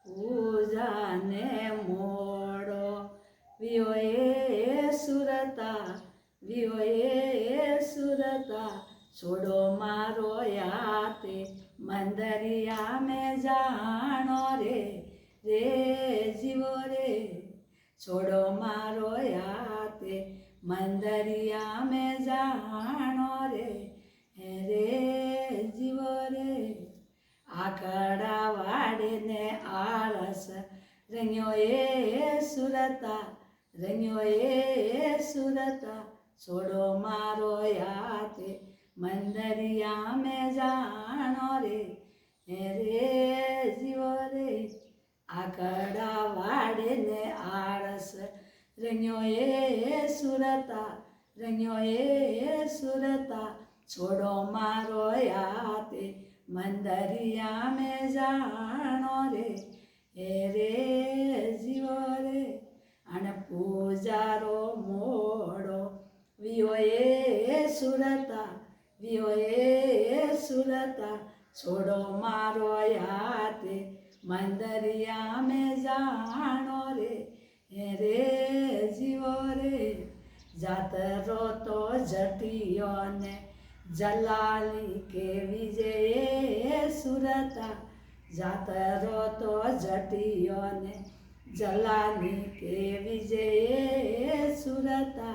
પૂજાને મોડો વિયો એ સુરતા વિયો એ સુરતા છોડો મારો યાતે મંદરિયા મેં જાણો રે રે જીવો રે છોડો મારો યાતે મંદરિયા મેં જાણો રે રે જીવો રે આકડા વાડે ને આળસ રંગ્યો એ સુરતા રંગ્યો એ સુરતા છોડો મારો યાતે મંદરિયા મેં જાણો રે રે જીવો રે આકડા વાડે ને આળસ રંગ્યો એ સુરતા રંગ્યો એ સુરતા છોડો મારો યાતે મંદરિયા મેં જાણો રે રે જીવો રે અને પૂજારો મોડો વિયો એ સુરતા વિયો એ સુરતા છોડો મારો યાતે મંદરિયા મેં જાણો રે રે જીવો રે જાતરો તો જટિયો ને જલાલી કેવી જે સુરતા જાતરો તો જટિયો ને જલાલી કેવી જે સુરતા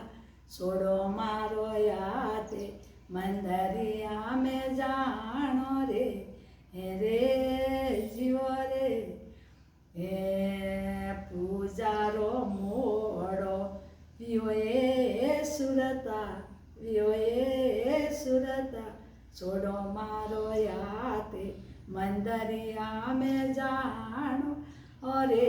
છોડો મારો યાતે મંદરિયા મેં જાણો રે રે જીવો રે હે પૂજારો મોડો વિયો એ સુરતા વિયો એ સુરતા છોડો મારો યાતે મંદરિયા મેં જાણો રે